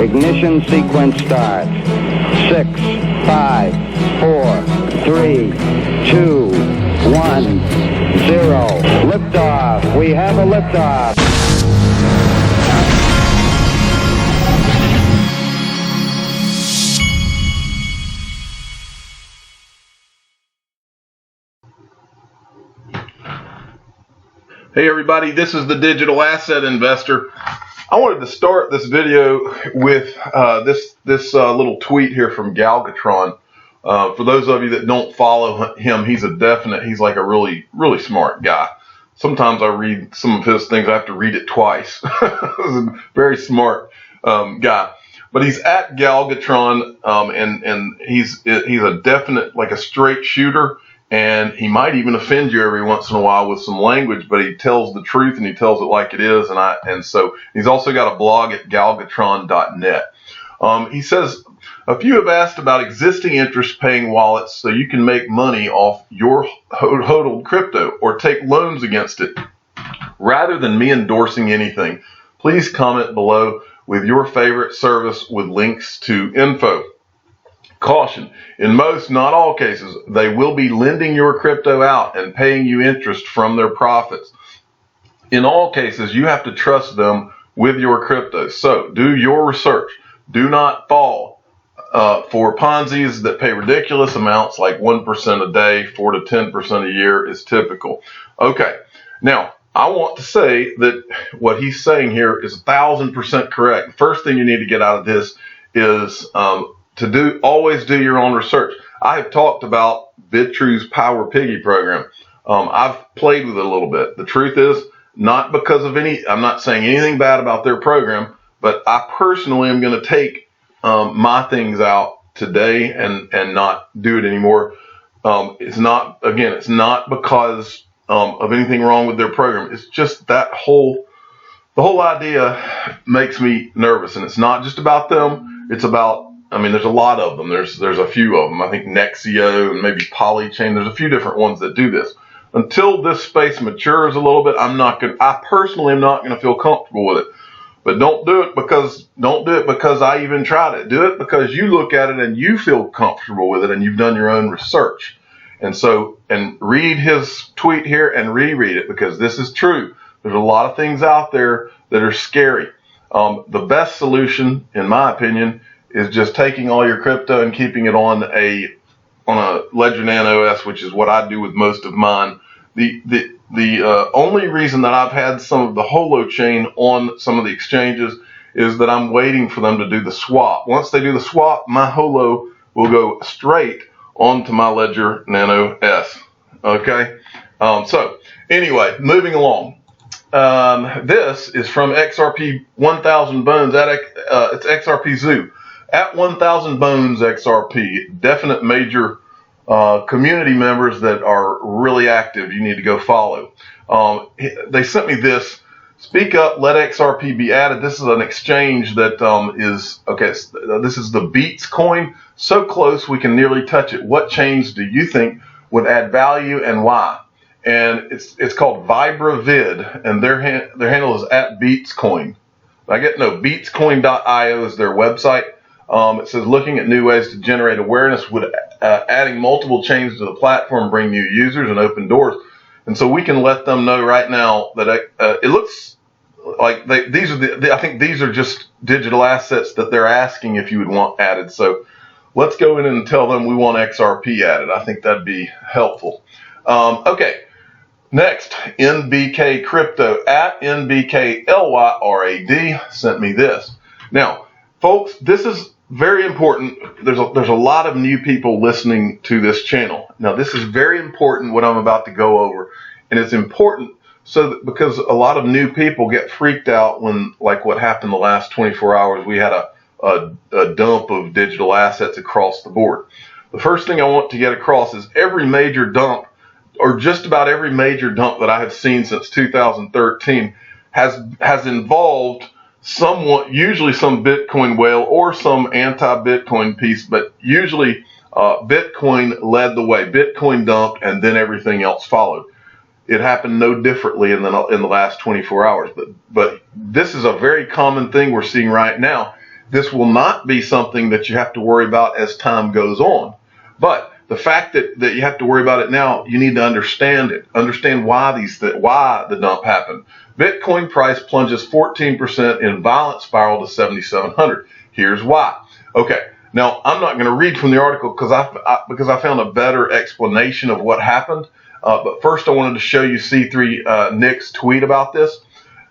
Ignition sequence starts. 6, 5, 4, 3, 2, 1, 0. Liftoff. We have a liftoff. Hey everybody, this is the Digital Asset Investor. I wanted to start this video with this little tweet here from Galgatron. For those of you that don't follow him, he's like a really smart guy. Sometimes I read some of his things, I have to read it twice. He's a very smart guy. But he's at Galgatron, and he's a definite, like a straight shooter. And he might even offend you every once in a while with some language, but he tells the truth and he tells it like it is. And so he's also got a blog at galgatron.net. He says, a few have asked about existing interest paying wallets so you can make money off your hodled crypto or take loans against it. Rather than me endorsing anything, please comment below with your favorite service with links to info. Caution, in most, not all cases, they will be lending your crypto out and paying you interest from their profits. In all cases, you have to trust them with your crypto. So do your research. Do not fall for Ponzi's that pay ridiculous amounts like 1% a day, 4 to 10% a year is typical. Okay, now I want to say that what he's saying here is 1,000% correct. The first thing you need to get out of this is always do your own research. I have talked about BitTrue's Power Piggy program. I've played with it a little bit. The truth is, not because of I'm not saying anything bad about their program, but I personally am going to take my things out today and not do it anymore. It's not because of anything wrong with their program. It's just the whole idea makes me nervous, and it's not just about them. It's about, there's a lot of them. There's a few of them. I think Nexio and maybe Polychain. There's a few different ones that do this. Until this space matures a little bit, I personally am not going to feel comfortable with it. But don't do it because I even tried it. Do it because you look at it and you feel comfortable with it and you've done your own research. And read his tweet here and reread it, because this is true. There's a lot of things out there that are scary. The best solution, in my opinion, is just taking all your crypto and keeping it on a Ledger Nano S, which is what I do with most of mine. The only reason that I've had some of the holo chain on some of the exchanges is that I'm waiting for them to do the swap. Once they do the swap, my holo will go straight onto my Ledger Nano S. Okay. So anyway, moving along. This is from XRP 1000 Bones. It's XRP Zoo. At 1000 Bones XRP, definite major community members that are really active, you need to go follow. They sent me this. Speak up, let XRP be added. This is an exchange that this is the Beats coin. So close we can nearly touch it. What chains do you think would add value and why? And it's called VibraVid, and their handle is at BeatsCoin. BeatsCoin.io is their website. It says, looking at new ways to generate awareness, would adding multiple chains to the platform bring new users and open doors? And so we can let them know right now that it looks like I think these are just digital assets that they're asking if you would want added. So let's go in and tell them we want XRP added. I think that'd be helpful. Okay. Next, NBK Crypto at NBKLYRAD sent me this. Now, folks, this is very important. There's a lot of new people listening to this channel. Now, this is very important, what I'm about to go over. And it's important because a lot of new people get freaked out when, like what happened the last 24 hours, we had a dump of digital assets across the board. The first thing I want to get across is every major dump, or just about every major dump that I have seen since 2013 has involved usually some Bitcoin whale or some anti-Bitcoin piece, but usually Bitcoin led the way. Bitcoin dumped and then everything else followed. It happened no differently in the last 24 hours. But this is a very common thing we're seeing right now. this will not be something that you have to worry about as time goes on. But the fact that you have to worry about it now, you need to understand it. Understand why why the dump happened. Bitcoin price plunges 14% in violent spiral to 7,700. Here's why. Okay, now I'm not going to read from the article because I found a better explanation of what happened. But first, I wanted to show you C3 Nick's tweet about this.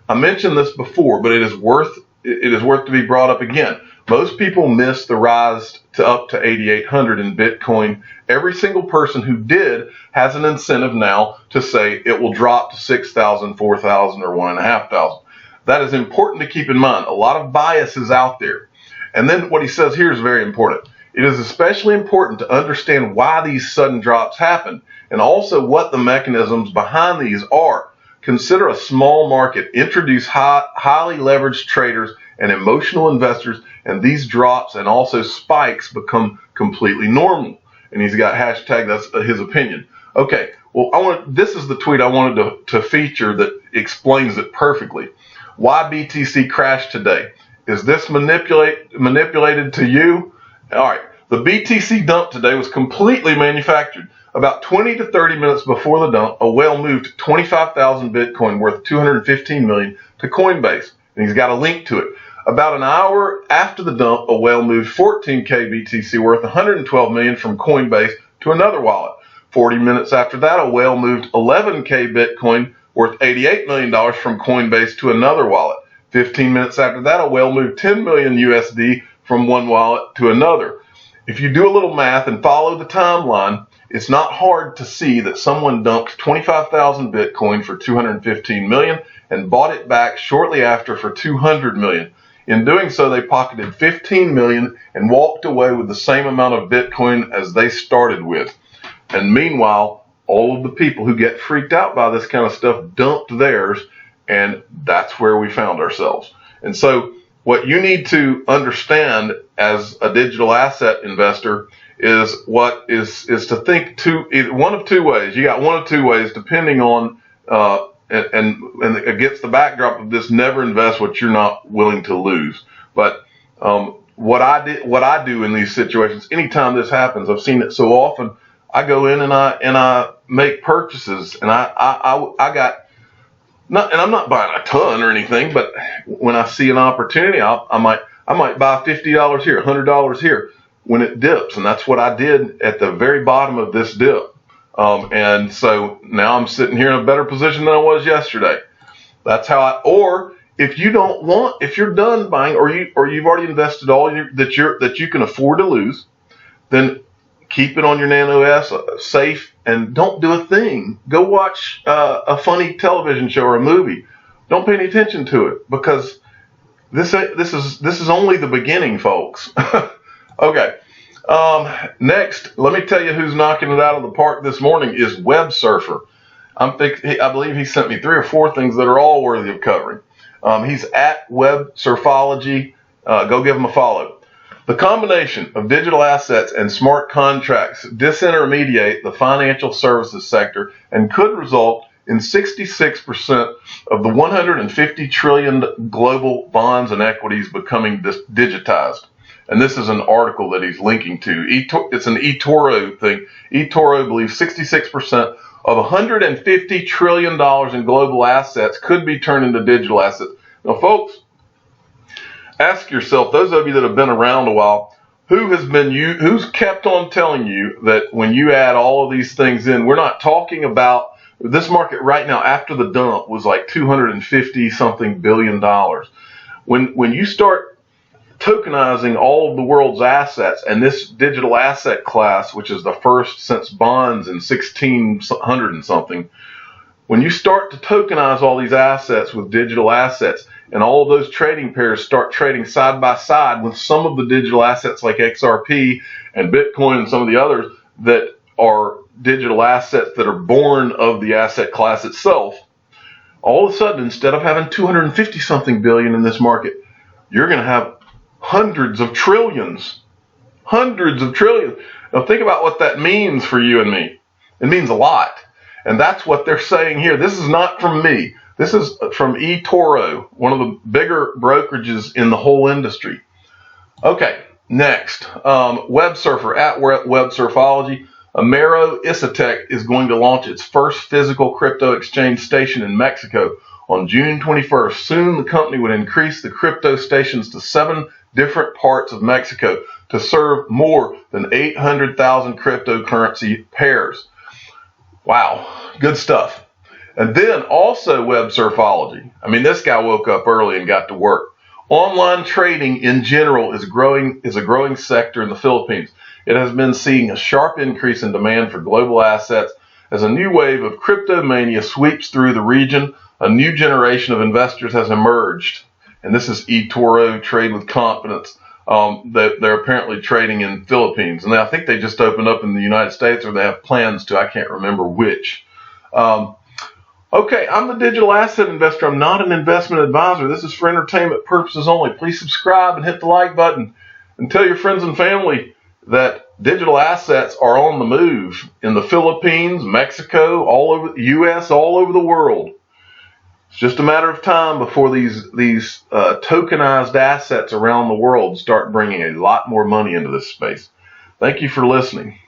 I mentioned this before, but it is worth to be brought up again. Most people miss the rise to up to 8,800 in Bitcoin. Every single person who did has an incentive now to say it will drop to 6,000, 4,000, or 1,500. That is important to keep in mind. A lot of bias is out there. And then what he says here is very important. It is especially important to understand why these sudden drops happen and also what the mechanisms behind these are. Consider a small market. Introduce highly leveraged traders and emotional investors, and these drops and also spikes become completely normal. And he's got hashtag, that's his opinion. Okay, well, this is the tweet I wanted to feature that explains it perfectly. Why BTC crashed today? Is this manipulated to you? All right, the BTC dump today was completely manufactured. About 20 to 30 minutes before the dump, a whale moved 25,000 Bitcoin worth $215 million to Coinbase, and he's got a link to it. About an hour after the dump, a whale moved 14K BTC worth $112 million from Coinbase to another wallet. 40 minutes after that, a whale moved 11K Bitcoin worth $88 million from Coinbase to another wallet. 15 minutes after that, a whale moved 10 million USD from one wallet to another. If you do a little math and follow the timeline, it's not hard to see that someone dumped 25,000 Bitcoin for $215 million and bought it back shortly after for $200 million. In doing so, they pocketed $15 million and walked away with the same amount of Bitcoin as they started with. And meanwhile, all of the people who get freaked out by this kind of stuff dumped theirs, and that's where we found ourselves. And so what you need to understand as a digital asset investor is to think one of two ways. You got one of two ways depending on and against the backdrop of this, never invest what you're not willing to lose. But what I do in these situations, anytime this happens, I've seen it so often. I go in and I make purchases, and I got not, and I'm not buying a ton or anything, but when I see an opportunity, I might buy $50 here, $100 here when it dips, and that's what I did at the very bottom of this dip. And so now I'm sitting here in a better position than I was yesterday. That's how or if you're done buying, or you've already invested all that you can afford to lose, then keep it on your Nano S safe and don't do a thing. Go watch a funny television show or a movie. Don't pay any attention to it, because this is only the beginning, folks. Okay. Next, let me tell you who's knocking it out of the park this morning is Web Surfer. I believe he sent me 3 or 4 things that are all worthy of covering. He's at Web Surfology. Go give him a follow. The combination of digital assets and smart contracts disintermediate the financial services sector and could result in 66% of the 150 trillion global bonds and equities becoming digitized. And this is an article that he's linking to. It's an eToro thing. eToro believes 66% of $150 trillion in global assets could be turned into digital assets. Now, folks, ask yourself, those of you that have been around a while, who's kept on telling you that when you add all of these things in, we're not talking about this market right now after the dump was like $250 something billion. When you start tokenizing all of the world's assets, and this digital asset class, which is the first since bonds in 1600 and something, when you start to tokenize all these assets with digital assets, and all of those trading pairs start trading side by side with some of the digital assets like XRP and Bitcoin and some of the others that are digital assets that are born of the asset class itself, all of a sudden, instead of having 250 something billion in this market, you're going to have hundreds of trillions. Now think about what that means for you and me. It means a lot. And that's what they're saying here. This is not from me. This is from eToro, one of the bigger brokerages in the whole industry. Okay, next, Web Surfer at Web Surfology. Amero Isatec is going to launch its first physical crypto exchange station in Mexico on June 21st. Soon, the company would increase the crypto stations to 7 different parts of Mexico to serve more than 800,000 cryptocurrency pairs. Wow, good stuff. And then also Web Surfology. I mean, this guy woke up early and got to work. Online trading in general is a growing sector in the Philippines. It has been seeing a sharp increase in demand for global assets as a new wave of cryptomania sweeps through the region. A new generation of investors has emerged, and this is eToro, Trade with Confidence. That they're apparently trading in Philippines, and I think they just opened up in the United States, or they have plans to. I can't remember which. Okay, I'm the digital asset investor. I'm not an investment advisor. This is for entertainment purposes only. Please subscribe and hit the like button, and tell your friends and family that digital assets are on the move in the Philippines, Mexico, all over the U.S., all over the world. It's just a matter of time before these tokenized assets around the world start bringing a lot more money into this space. Thank you for listening.